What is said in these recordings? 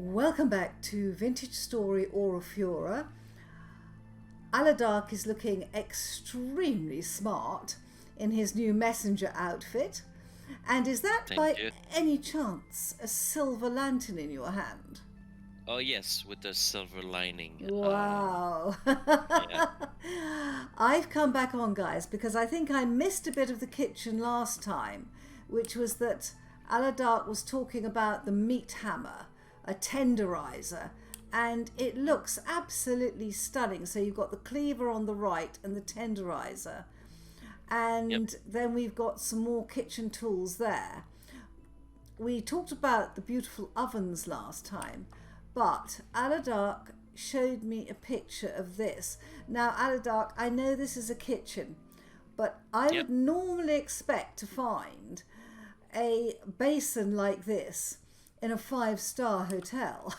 Welcome back to Vintage Story Aura Fura. Aladark is looking extremely smart in his new messenger outfit. And is that Thank by you. any chance a silver lantern in your hand? Oh yes, with the silver lining. Wow. Yeah. I've come back on, guys, because I think I missed a bit of the kitchen last time, which was that Aladark was talking about the meat hammer, a tenderizer, and it looks absolutely stunning. So you've got the cleaver on the right and the tenderizer, Yep. and then we've got some more kitchen tools there. We talked about the beautiful ovens last time, but Aladark showed me a picture of this. Now, Aladark, I know this is a kitchen, but I Yep. would normally expect to find a basin like this in a five-star hotel.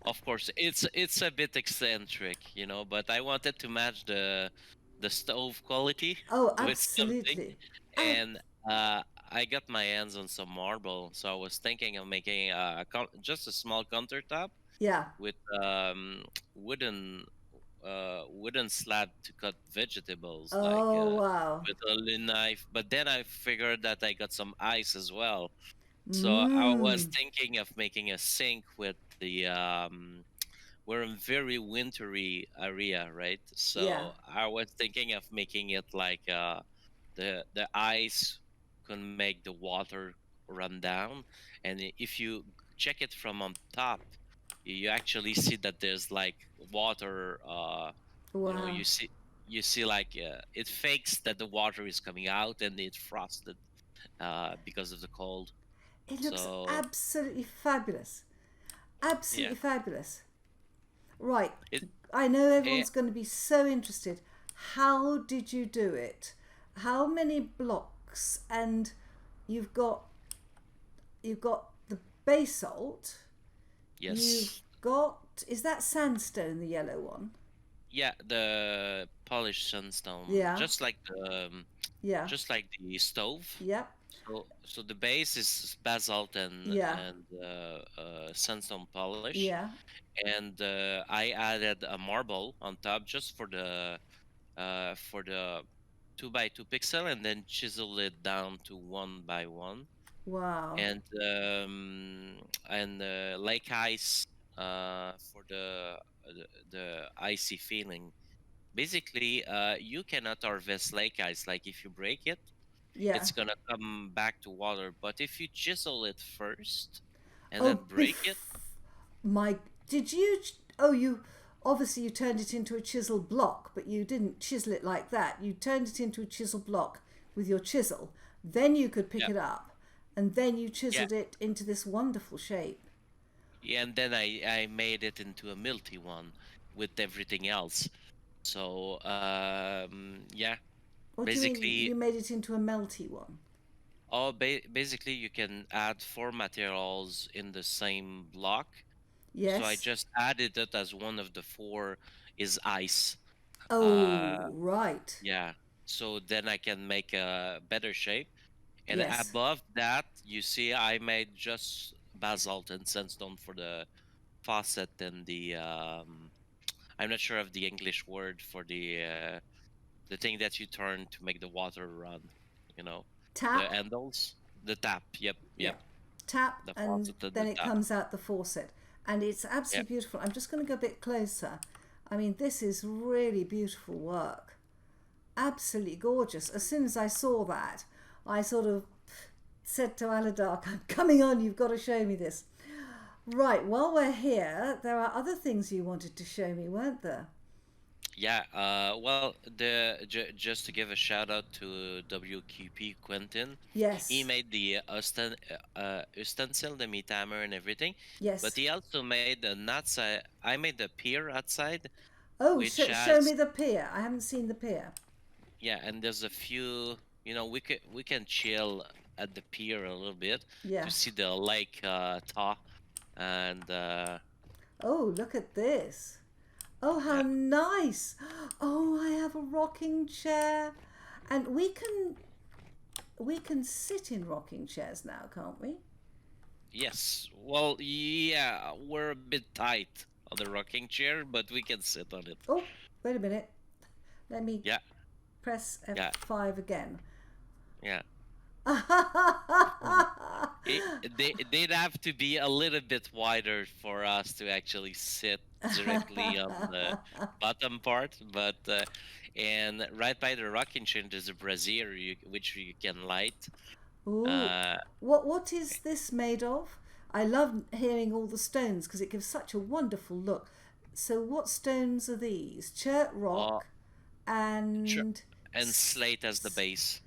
Of course, it's a bit eccentric, but I wanted to match the stove quality Oh, with something, absolutely. and I got my hands on some marble, so I was thinking of making just a small countertop Yeah. with wooden wooden slab to cut vegetables, like Oh, wow. with a little knife. But then I figured that I got some ice as well. So I was Mmm. thinking of making a sink with the we're in very wintry area, right? Yeah. So I was thinking of making it like the ice can make the water run down, and if you check it from on top, you actually see that there's like water. Wow. You see like it fakes that the water is coming out, and it frosted because of the cold. It looks So absolutely fabulous. yeah, Absolutely fabulous. Right. it, I know it everyone's going to be so interested. How did you do it? How many blocks? And you've got you've got the basalt. You've yes, got, is that sandstone, the yellow one? yeah, the polished sunstone, Yeah. Yeah. just like the stove. Yep. So the base is basalt and Yeah. and sandstone polish, Yeah. and I added a marble on top just for the 2 by 2 pixel, and then chisel it down to 1 by 1, Wow. and lake ice for the icy feeling. Basically, you cannot harvest lake ice. Like if you break it, Yeah. it's gonna come back to water. But if you chisel it first and Oh, then break it, my, did you, oh, you, obviously you turned it into a chisel block, but you didn't chisel it like that. You turned it into a chisel block with your chisel. Then you could pick yeah, it up, and then you yeah, chiseled it into this wonderful shape. yeah, and then I made it into a milty one with everything else. So yeah, What do you mean basically, you made it into a melty one? basically you can add four materials in the same block. So I Yes. just added it as one of the four is ice. Oh, Uh, right. yeah. So then I can make a better shape. And Yes. above that, you see, I made just basalt and sandstone for the faucet and I'm not sure of the English word for the thing that you turn to make the water run, you know, the Tap. handles, the tap. Yep, Yeah. yep. Tap, The and faucet and then the it tap. comes out the faucet. And it's Yeah. absolutely beautiful. I'm just going to go a bit closer. I mean, this is really beautiful work. Absolutely gorgeous. As soon as I saw that, I sort of said to Aladark, I'm coming on, you've got to show me this. Right, while we're here, there are other things you wanted to show me, weren't there? Yeah, well, just to give a shout out to WQP Quentin, he Yes, made the ustensil, the meat hammer, and everything, but yes. he also made the nuts. I made the pier outside, Oh, which show me has, the pier. I haven't seen the pier. yeah, and there's a few. We can chill at the pier a little bit Yeah. to see the lake thaw, and Oh, look at this. Oh, how yeah, nice. Oh, I have a rocking chair. And we can sit in rocking chairs now, can't we? Yes. Well, yeah, we're a bit tight on the rocking chair, but we can sit on it. Oh, wait a minute. Let me Yeah, press yeah, F5 again. yeah. It, they'd have to be a little bit wider for us to actually sit directly on the bottom part, but and right by the rocking chair there's a brazier which you can light. Ooh, Uh, what is this made of? I love hearing all the stones because it gives such a wonderful look. So, what stones are these? Chert uh, rock sure. and And slate as the base,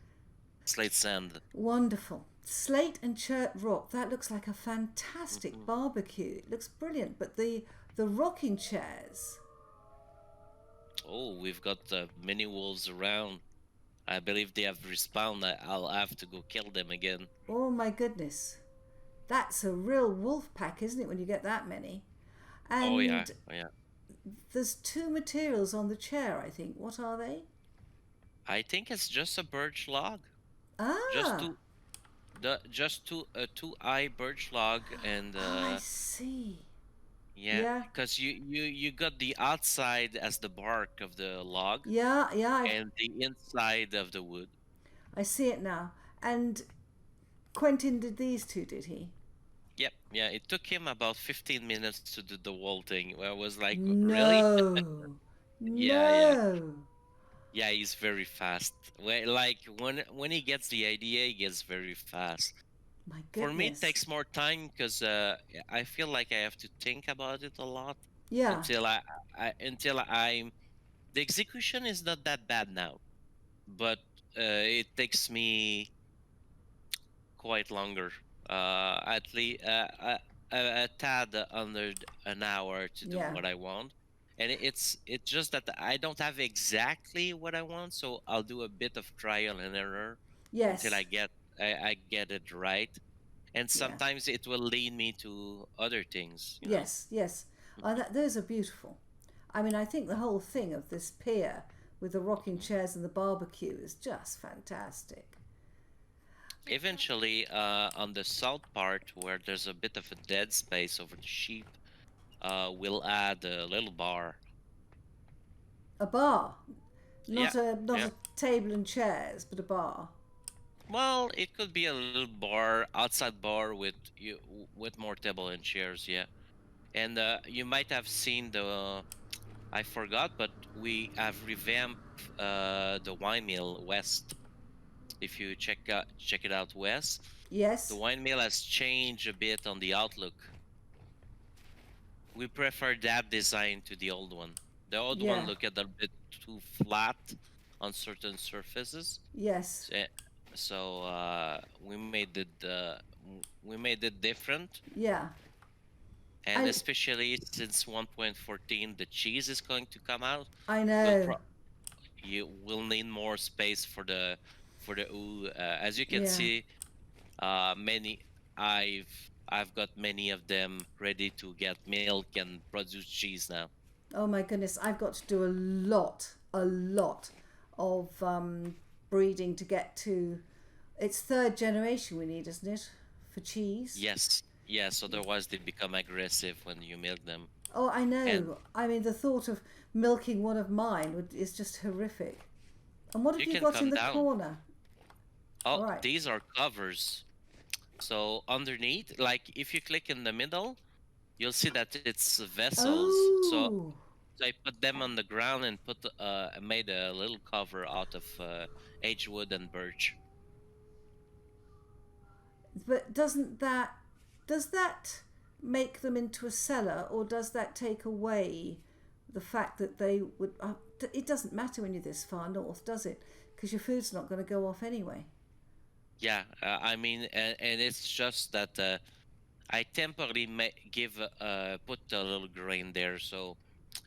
slate sand. wonderful. Slate and chert rock. That looks like a fantastic Mhm. barbecue. It looks brilliant. But the rocking chairs. Oh, we've got many wolves around. I believe they have respawned. I'll have to go kill them again. Oh my goodness, that's a real wolf pack, isn't it? When you get that many. Oh yeah, And oh yeah. there's two materials on the chair. I think. What are they? I think it's just a birch log. Just Ah, two, just two, two eye birch log, and I see. yeah, Yeah, because you got the outside as the bark of the log, yeah, yeah. and the inside of the wood. I see it now. And Quentin did these two, did he? Yep, yeah. It took him about 15 minutes to do the whole thing. Where I was like, really? No, Yeah, yeah. no. Yeah, he's very fast. When he gets the idea, he gets very fast. My For me, it goodness. takes more time because I feel like I have to think about it a lot Yeah. until until I'm. The execution is not that bad now, but it takes me quite longer. At least a tad under an hour to do Yeah. what I want. And it's just that I don't have exactly what I want, so I'll do a bit of trial and error until Yes. I get it right. And Yeah. sometimes it will lead me to other things, you know. Yes. Yes. Mhm, Those are beautiful. I mean, I think the whole thing of this pier with the rocking mhm. chairs and the barbecue is just fantastic. Eventually, on the south part where there's a bit of a dead space over the sheep, we'll add a little bar. A bar, Yeah, not yeah. a table and chairs, but a bar. Well, it could be a little bar, outside bar with more table and chairs, yeah. And you might have seen I forgot, but we have revamped the wine mill west. If you check it out west, the Yes. wine mill has changed a bit on the outlook. We prefer that design to the old one. The old one Yeah. looked a bit too flat on certain surfaces. Yes. So, we made it different, Yeah. and And especially since 1.14 the cheese is going to come out, I we'll know. you will need more space for the ooh. As you can Yeah. see, many I've got many of them ready to get milk and produce cheese now. Oh my goodness, I've got to do a lot of breeding to get to. It's third generation we need, isn't it, for cheese? Yes, yes. Otherwise they become aggressive when you milk them, Oh, I and know. I mean, the thought of milking one of mine is just horrific. And what have you you can got in come the down. corner? Oh, All right. these are covers. So underneath, like if you click in the middle, you'll see that it's vessels. Oh, So I put them on the ground and made a little cover out of edgewood and birch. but does that make them into a cellar, or does that take away the fact that they would? It doesn't matter when you're this far north, does it? Because your food's not going to go off anyway. Yeah, I mean, and it's just that I temporarily give put a little grain there, so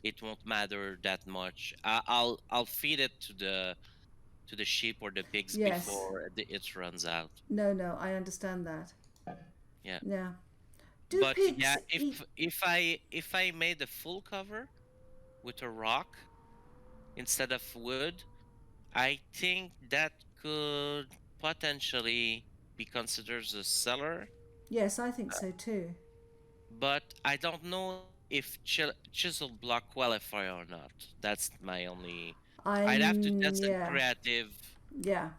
it won't matter that much. I'll feed it to the sheep or the pigs Yes. before it runs out. No, no, I understand that. Yeah, Yeah. Do but pigs yeah, eat? if I made a full cover with a rock instead of wood, I think that could potentially be considered a cellar. Yes, I think so too. But I don't know if chisel block qualify or not. That's my only. I'd have to test in Yeah, creative yeah.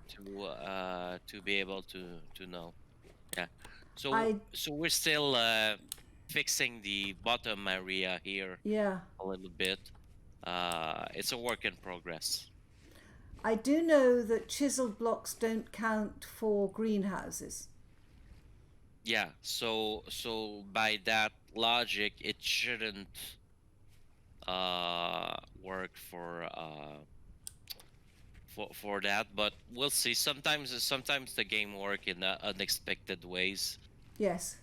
to be able to know. Yeah. So I we're still fixing the bottom area here yeah. a little bit. It's a work in progress. I do know that chiseled blocks don't count for greenhouses. Yeah. So by that logic, it shouldn't work for that, but we'll see. Sometimes the game work in unexpected ways. Yes.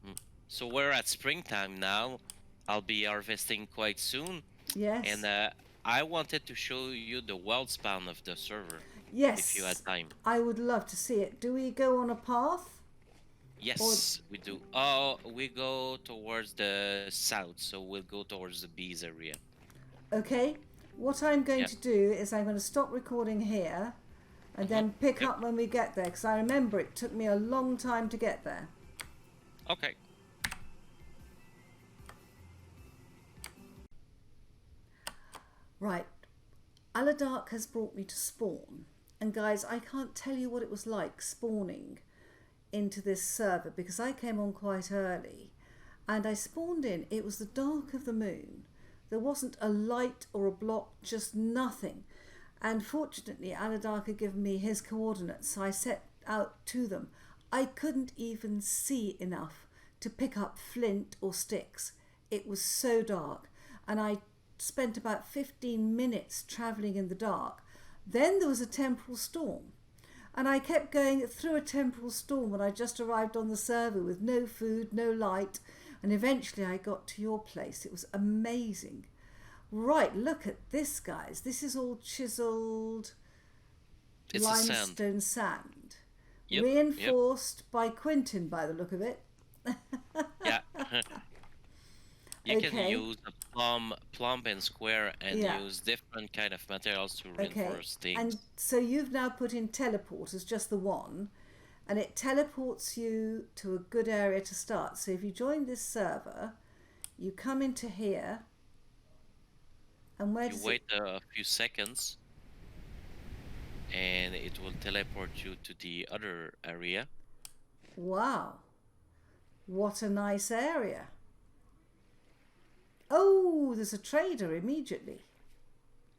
hmm So we're at springtime now. I'll be harvesting quite soon, and Yes. I wanted to show you the wild spawn of the server, if you had Yes. time. I would love to see it. Do we go on a path? Or Yes, we do. Oh, we go towards the south, so we'll go towards the bees area. okay. What I'm going Yep. to do is I'm going to stop recording here and hmm then pick Yep. up when we get there because I remember it took me a long time to get there. Okay. Right. Aladark has brought me to spawn. And guys, I can't tell you what it was like spawning into this server because I came on quite early and I spawned in. It was the dark of the moon. There wasn't a light or a block, just nothing. And fortunately, Aladark had given me his coordinates, so I set out to them. I couldn't even see enough to pick up flint or sticks. It was so dark, and I spent about 15 minutes travelling in the dark. Then there was a temporal storm, and I kept going through a temporal storm when I just arrived on the server with no food, no light, and eventually I got to your place. It was amazing. Right, look at this, guys. This is all chiseled It's a sand. limestone sand, Yep. Yep. reinforced by Quentin by the look of it. Yeah. You can Okay, use a plumb and square and yeah, use different kind of materials to okay. reinforce things. And so you've now put in teleport as just the one, and it teleports you to a good area to start. So if you join this server, you come into here, and where You does it? wait a few seconds and it will teleport you to the other area. Wow, what a nice area. Oh, there's a trader immediately.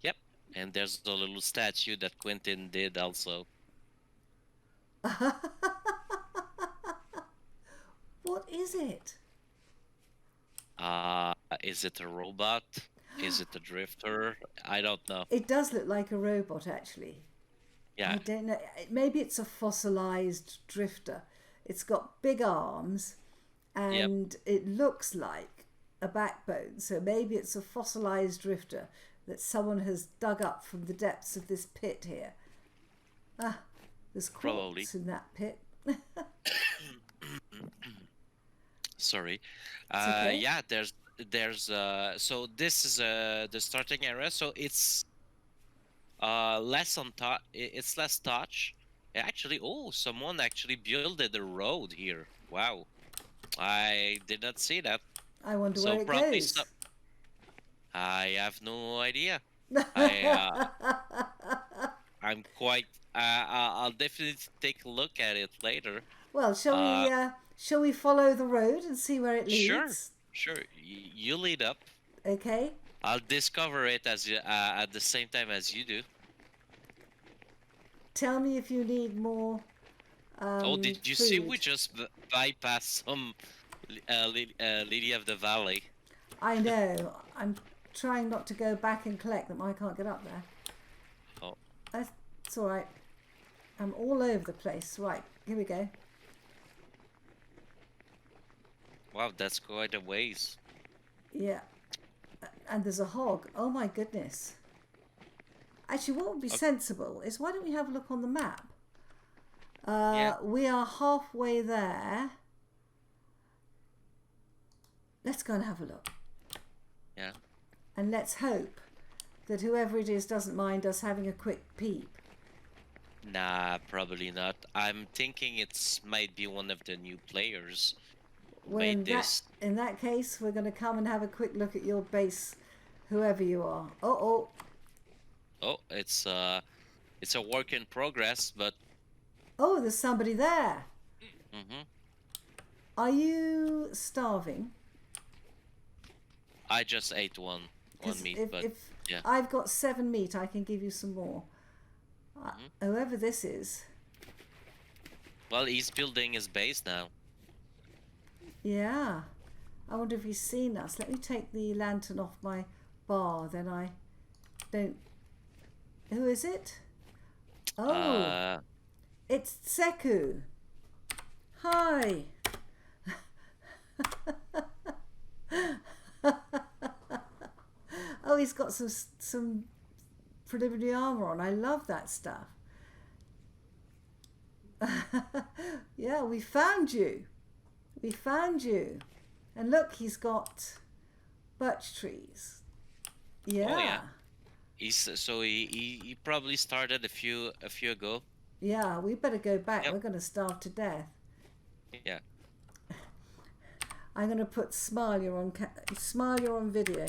Yep. And there's a little statue that Quentin did also. What is it? Is it a robot? Is it a drifter? I don't know. It does look like a robot, actually. I Yeah. don't know. Maybe it's a fossilized drifter. It's got big arms Yep. and it looks like a backbone. So maybe it's a fossilized drifter that someone has dug up from the depths of this pit here. Ah, there's Probably. quartz in that pit. Sorry. It's okay. Yeah, there's so this is the starting area, so it's less on touch, it's less touch. Actually, oh, someone actually built a road here. Wow. I did not see that. I wonder So where it probably goes. I have no idea. I I'm quite I'll definitely take a look at it later. Well, Uh shall we follow the road and see where it sure. leads? Sure. You lead up. Okay. I'll discover it as at the same time as you do. Tell me if you need more Oh, did you see we food. just bypassed some Lady of the Valley? I know. I'm trying not to go back and collect them. I can't get up there. Oh, That's all right. I'm all over the place. Right, here we go. wow, that's quite a ways. Yeah. And there's a hog. Oh my goodness. Actually, what would be Okay, sensible is why don't we have a look on the map? yeah, We are halfway there. Let's go and have a look. yeah. And let's hope that whoever it is doesn't mind us having a quick peep. Nah, probably not. I'm thinking it's might be one of the new players who Well, made this. in that case, we're going to come and have a quick look at your base, whoever you are. Oh, Oh, it's a work in progress, but oh, there's somebody there. hmm Are you starving? I just ate one Because meat, but if yeah. I've got 7 meat, I can give you some more. hmm Whoever this is. Well, he's building his base now. Yeah. I wonder if he's seen us. Let me take the lantern off my bar, then I don't. Who is it? Oh, Uh, it's Seku. Hi. Oh, he's got some preliminary armor on. I love that stuff. Yeah, we found you. We found you. And look, he's got birch trees. Yeah. oh yeah. He probably started a few ago. Yeah, we better go back. Yep. We're going to starve to death. Yeah. I'm going to put Smile on video.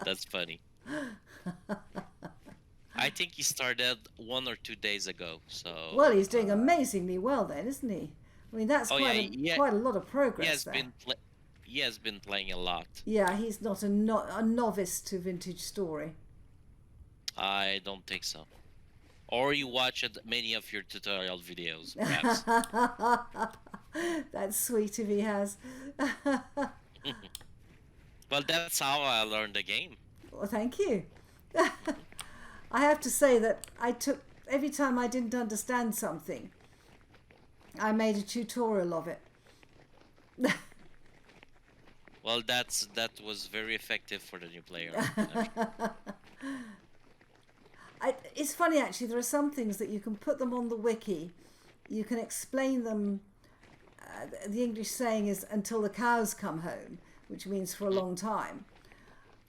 That's funny. I think he started 1 or 2 days ago. So Well, he's doing amazingly well then, isn't he? I mean, that's quite a lot of progress there. He has been playing a lot. Yeah, he's not a novice to vintage story. I don't think so. Or you watched many of your tutorial videos, perhaps. That's sweet if he has. Well, that's how I learned the game. Well, thank you. I have to say that every time I didn't understand something, I made a tutorial of it. Well, that was very effective for the new player. It's funny actually, there are some things that you can put them on the wiki, you can explain them. The English saying is until the cows come home, which means for a long time.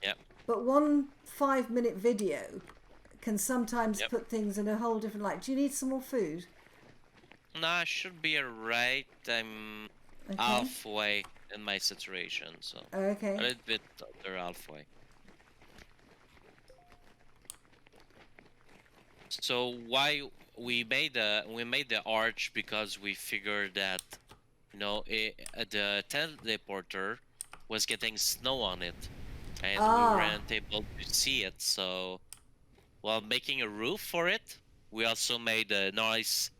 Yep. But one 5-minute video can sometimes Yep. put things in a whole different light. Do you need some more food? Nah, I should be alright. I'm Okay. halfway in my situation, so Okay. a little bit under halfway. So why we made the arch, because we figured that the teleporter was getting snow on it, and we weren't able to see it. So while making a roof for it, we also made a nice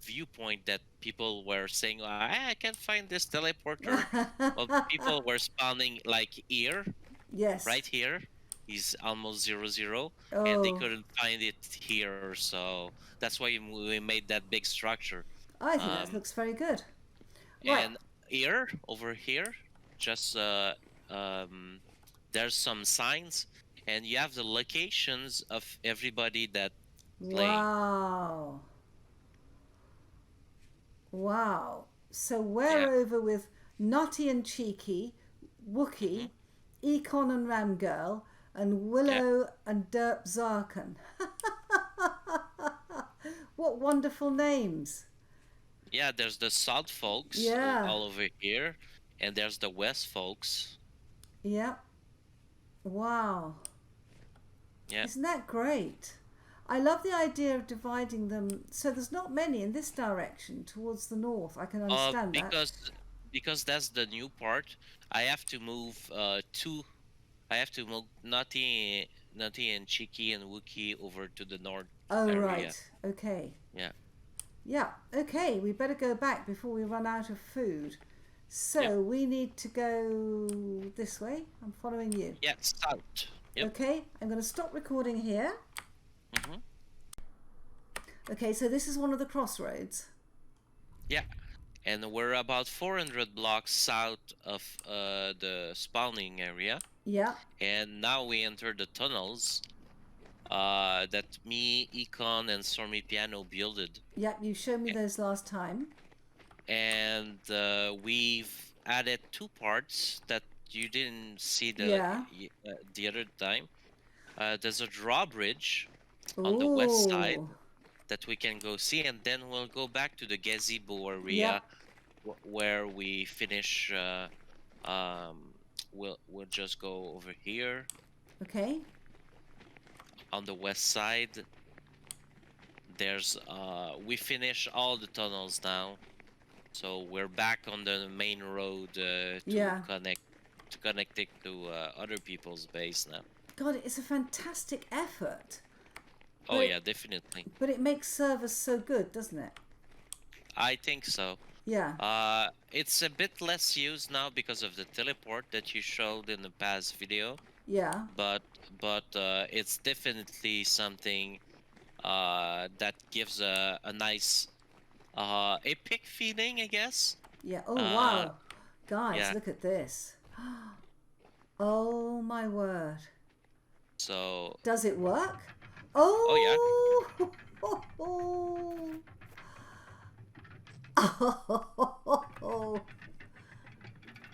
viewpoint that people were saying, I can't find this teleporter. Well, people were spawning like here, Yes. right here. He's almost 0-0, Oh. and they couldn't find it here, so that's why we made that big structure. I think that looks very good. And here, over here, just there's some signs, and you have the locations of everybody that playing. Wow. Wow. So we're over with Nutty and Cheeky, Wookie, E10 and Ramgirl, and Willow and Derp Zarkan. What wonderful names. Yeah, there's the South folks all over here, and there's the West folks. Yeah. Wow. Yeah. Isn't that great? I love the idea of dividing them so there's not many in this direction towards the north. I can understand that. Because that's the new part. I have to move Nutty and Cheeky and Wookie over to the north area. Right. Okay. Yeah. Yeah. Okay. We better go back before we run out of food. So we need to go this way. I'm following you. Yeah, south. Yep. Okay. I'm going to stop recording here. Okay. So this is one of the crossroads. Yeah. And we're about 400 blocks south of the spawning area. Yeah. And now we enter the tunnels. that me, Econ, and Stormy Piano builded. Yep, you showed me those last time. And we've added two parts that you didn't see Yeah. the other time. There's a drawbridge on the west side Ooh. that we can go see, and then we'll go back to the gazebo area Yep. where we finish. We'll just go over here Okay. on the west side. There's we finish all the tunnels now, so we're back on the main road Yeah. to connect it to other people's base now. God, it's a fantastic effort. Oh yeah, definitely. But it makes service so good, doesn't it? I think so. Yeah. It's a bit less used now because of the teleport that you showed in the past video, Yeah. but it's definitely something that gives a nice epic feeling, I guess. Yeah. Oh, wow. Guys, Yeah. look at this. Oh, my word. So. Does it work? Oh yeah. Oh. Oh.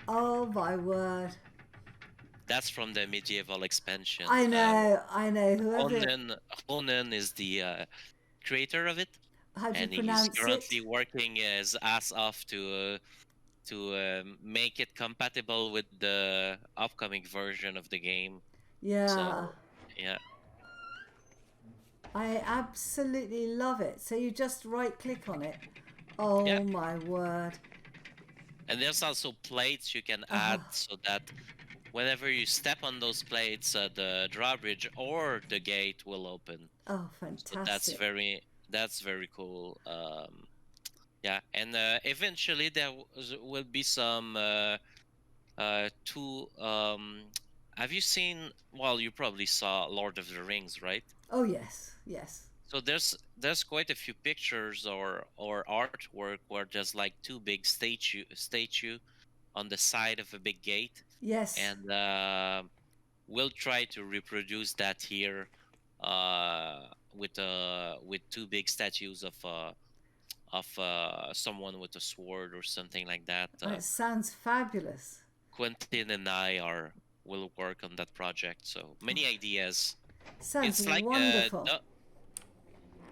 Oh, my word. That's from the medieval expansion. I know. Honen is the creator of it, How do you and he's pronounce currently it? working his ass off to make it compatible with the upcoming version of the game. Yeah. So yeah. I absolutely love it. So you just right click on it. Oh Yeah. my word. And there's also plates you can add so that whenever you step on those plates, the drawbridge or the gate will open. Oh, So fantastic. that's very cool. Yeah, and eventually there will be some two. Have you seen? Well, you probably saw Lord of the Rings, right? Oh, yes. Yes. So there's quite a few pictures or artwork where there's like two big statue on the side of a big gate, Yes. and we'll try to reproduce that here with two big statues of someone with a sword or something like that. It sounds fabulous. Quentin and I will work on that project. So many ideas. Sounds It's like wonderful. the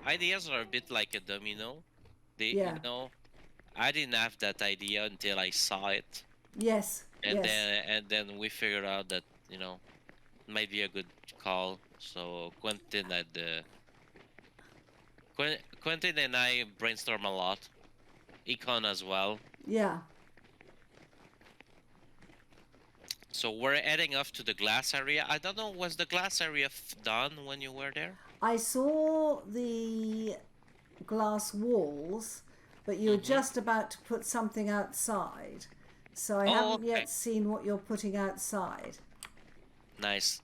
ideas are a bit like a domino. Yeah. I didn't have that idea until I saw it, Yes. and Yes. then we figured out that might be a good call. So Quentin and I brainstorm a lot. Econ as well. Yeah. So we're heading off to the glass area. I don't know, was the glass area done when you were there? I saw the glass walls, but you're just about to put something outside. So I haven't yet seen what you're putting outside. Nice.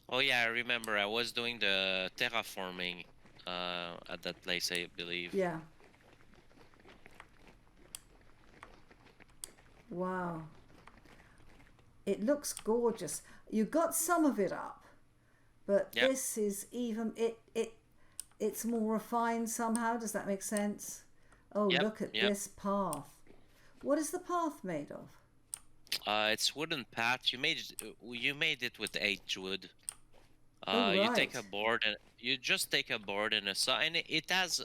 Oh yeah, I remember I was doing the terraforming at that place, I believe. Yeah. Wow. It looks gorgeous. You got some of it up, but this is even it's more refined somehow. Does that make sense? Oh, look at this path. What is the path made of? It's wooden path. You made it with H wood. Right. You take a board and you just take a board and a saw, and it has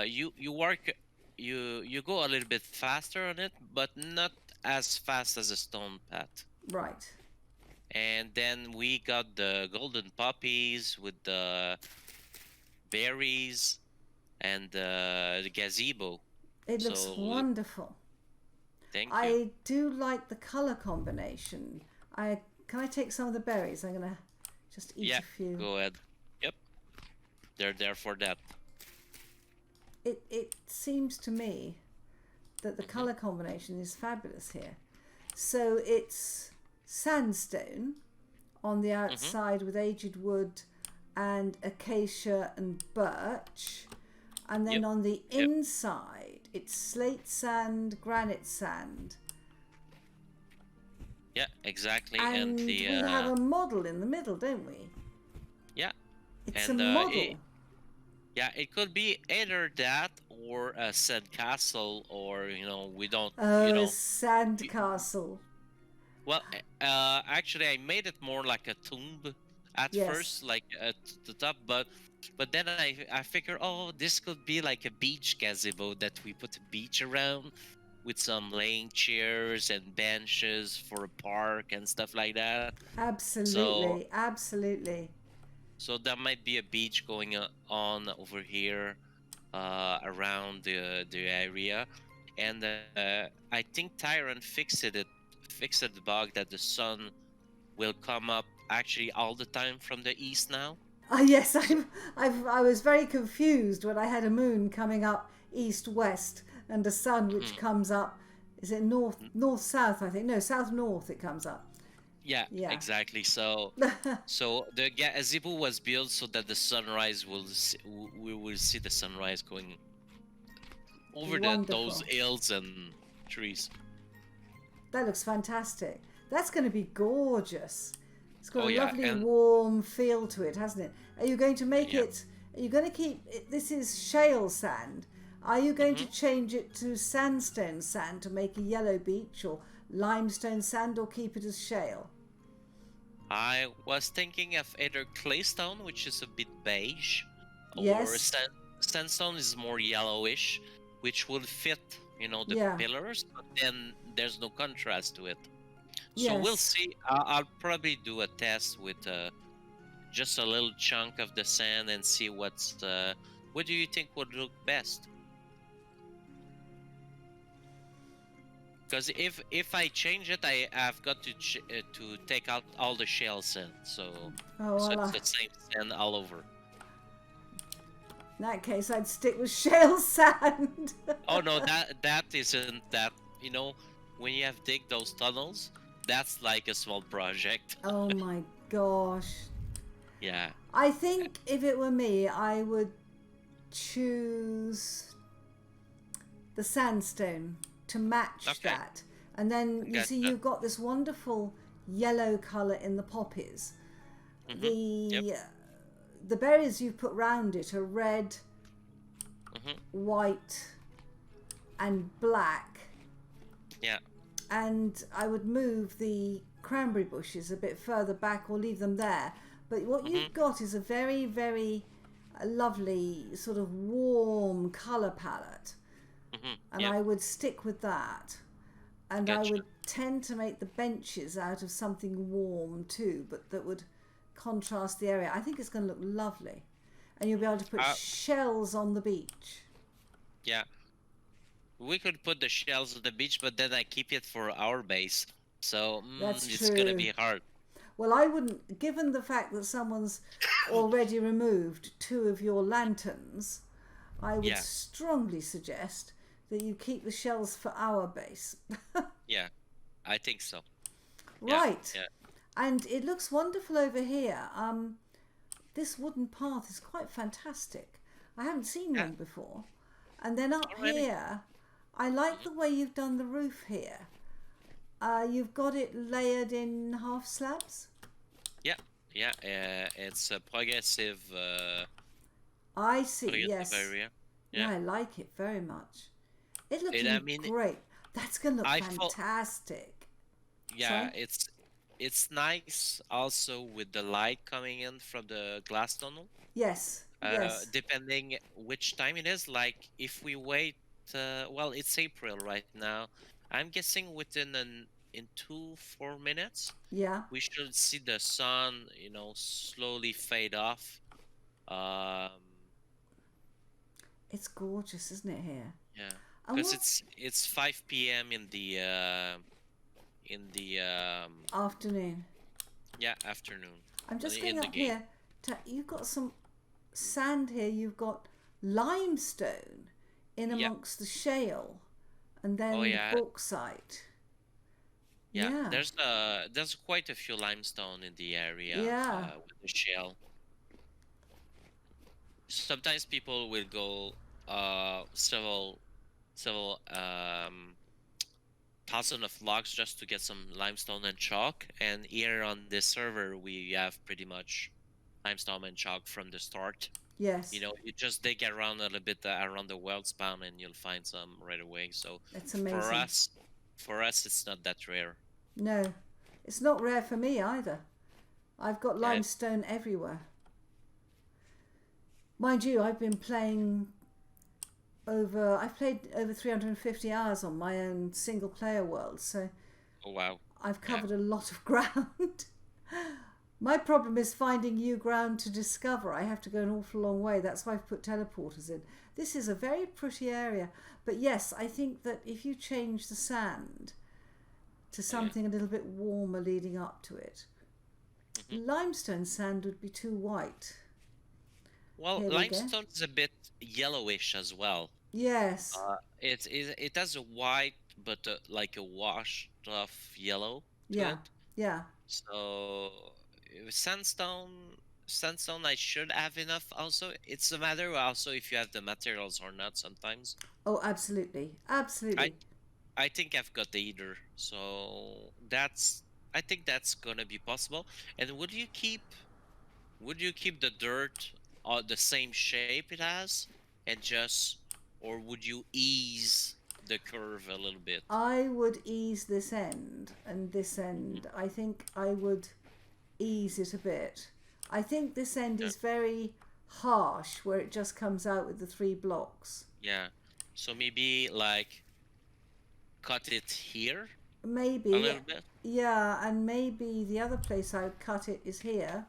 you work you go a little bit faster on it, but not as fast as a stone path. Right. And then we got the golden poppies with the berries and the gazebo. It looks wonderful. Thank you. I do like the color combination. Can I take some of the berries? I'm gonna just eat a few. Go ahead. Yep. They're there for that. It seems to me that the color combination is fabulous here. So it's sandstone on the outside with aged wood and acacia and birch, and then on the inside it's slate sand, granite sand. Yeah, exactly. And And the we have a model in the middle, don't we? yeah, It's a and model. yeah, it could be either that or a said castle, or we don't, Oh, a y- sandcastle. well, actually, I made it more like a tomb at Yes, first, like at the top, but then I figure, oh, this could be like a beach gazebo that we put a beach around with some laying chairs and benches for a park and stuff like that. So absolutely, absolutely. so there might be a beach going on over here, around the area, and I think Tyron fixed the bug that the sun will come up actually all the time from the east now. Ah, yes, So I was very confused when I had a moon coming up east west and a sun which mhm, comes up. Is it north n- north south? I think no, south north. It comes up. yeah, Yeah. exactly. So the gazebo was built so that the sunrise we will see the sunrise going over those Wonderful. hills and trees. That looks fantastic. That's going to be gorgeous. It's got Oh a yeah, lovely and warm feel to it, hasn't it? Are you going to make yeah. it? Are you going to keep it? This is shale sand. Are you going to hmm change it to sandstone sand to make a yellow beach, or limestone sand, or keep it as shale? I was thinking of either claystone, which is a bit beige, or Yes. sandstone is more yellowish, which will fit, the Yeah. pillars, but then there's no contrast to it. So we'll Yes. see. I'll probably do a test with just a little chunk of the sand and see what do you think would look best? Because if I change it, I've got to take out all the shell sand, Oh so well. it's the same sand all over. In that case, I'd stick with shale sand. Oh no, that isn't that. You know, when you have dig those tunnels, that's like a small project. Oh my gosh. Yeah. I think if it were me, I would choose the sandstone to match Okay. that. And then you see Gotcha. you've got this wonderful yellow colour in the poppies. Mhm. Yep. The the berries you put round it are red, Mhm. white and black. Yeah. And I would move the cranberry bushes a bit further back or leave them there. But what Mhm. you've got is a very, very lovely sort of warm colour palette. Mhm. And Yep. I would stick with that. And I Gotcha. would tend to make the benches out of something warm too, but that would contrast the area. I think it's going to look lovely. And you'll be able to put Uh, shells on the beach. yeah. We could put the shells on the beach, but then I keep it for our base, so That's it's gonna true. be hard. Well, I wouldn't, given the fact that someone's already removed two of your lanterns, I would Yeah. strongly suggest that you keep the shells for our base. Yeah. I think so. Yeah. Right. Yeah. And it looks wonderful over here. This wooden path is quite fantastic. I haven't seen Yeah. one before. And then up Already. here, I like Mhm. the way you've done the roof here. You've got it layered in half slabs. Yeah. Yeah. It's a I see, progressive yes. area. Yeah, Yeah. I like it very much. It's And I looking mean, great. That's going to look I felt fantastic. yeah. Sorry? It's nice also with the light coming in from the glass tunnel. Yes, yes. Depending which time it is. Like if we wait, well, it's April right now. I'm guessing in 4 minutes, Yeah. we should see the sun, slowly fade off. Um, It's gorgeous, isn't it, here? yeah, And because what it's 5 p.m. In the afternoon? yeah, afternoon, I'm just going in the up game. here. You've got some sand here. You've got limestone in Yeah. amongst the shale and Oh then yeah. bauxite. Yeah, Yeah. there's quite a few limestone in the area, Yeah. with the shell. Sometimes people will go several thousand of logs just to get some limestone and chalk. And here on this server, we have pretty much limestone and chalk from the start. Yes. You know, you just dig around a little bit around the world spawn, and you'll find some right away. So It's amazing. for us, it's not that rare. No, it's not rare for me either. I've got Yeah. limestone everywhere. Mind you, I've played over 350 hours on my own single player world, so Oh wow. I've covered a lot of ground. My problem is finding new ground to discover. I have to go an awful long way. That's why I've put teleporters in. This is a very pretty area. But yes, I think that if you change the sand to something a little bit warmer leading up to it, limestone sand would be too white. Well, limestone is a bit yellowish as well. Yes. It has a white, but like a washed off yellow to Yeah. it. Yeah. So sandstone I should have enough also. It's a matter also if you have the materials or not sometimes. Oh, absolutely. Absolutely. I think I've got either. So I think that's gonna be possible. And would you keep the dirt the same shape it has or would you ease the curve a little bit? I would ease this end and this end. I think I would ease it a bit. I think this end is very harsh where it just comes out with the 3 blocks. Yeah. So maybe like cut it here? Maybe. A little bit? Yeah, and maybe the other place I would cut it is here.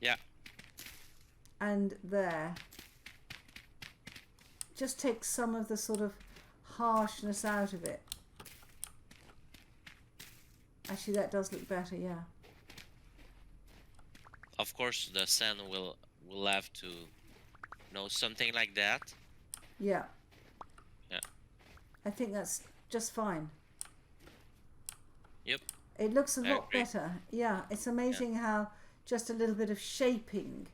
Yeah. And there. Just take some of the sort of harshness out of it. Actually, that does look better, yeah. Of course, the sand will have to something like that. Yeah. Yeah. I think that's just fine. Yep. It looks a lot better. Yeah, it's amazing how just a little bit of shaping.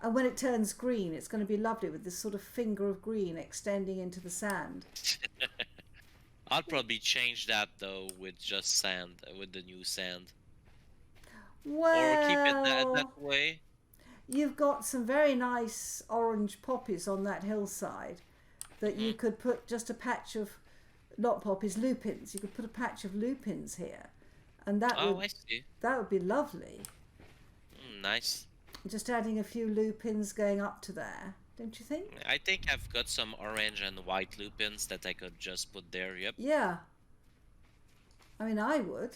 And when it turns green, it's going to be lovely with this sort of finger of green extending into the sand. I'll probably change that though with just sand, with the new sand. Well, or keep it that way. You've got some very nice orange poppies on that hillside that you could put just a patch of, not poppies, lupins. You could put a patch of lupins here, and that I see. That would be lovely. Nice. Just adding a few lupins going up to there, don't you think? I think I've got some orange and white lupins that I could just put there. Yep. Yeah. I mean, I would.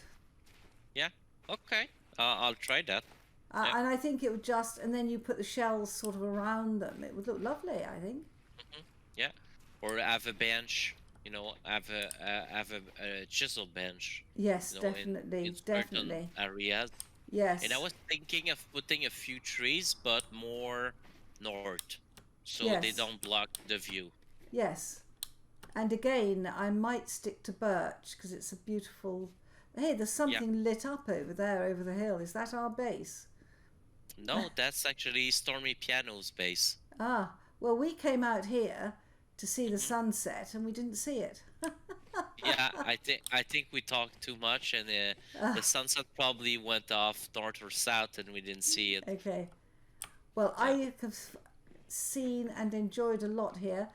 Yeah. Okay. I'll try that. And I think it would just, and then you put the shells sort of around them. It would look lovely, I think. Yeah. Or have a bench. Have a chisel bench. Yes, definitely, in definitely. Areas. Yes. And I was thinking of putting a few trees, but more north, so they don't block the view. Yes. And again, I might stick to birch because it's a beautiful... Hey, there's something lit up over there, over the hill. Is that our base? No, that's actually Stormy Piano's base. Ah, well, we came out here to see the sunset and we didn't see it. Yeah, I think we talked too much, and the sunset probably went off north or south, and we didn't see it. Okay. Well, I have seen and enjoyed a lot here.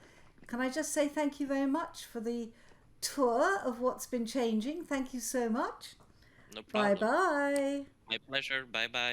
Can I just say thank you very much for the tour of what's been changing? Thank you so much. No problem. Bye-bye. My pleasure. Bye-bye.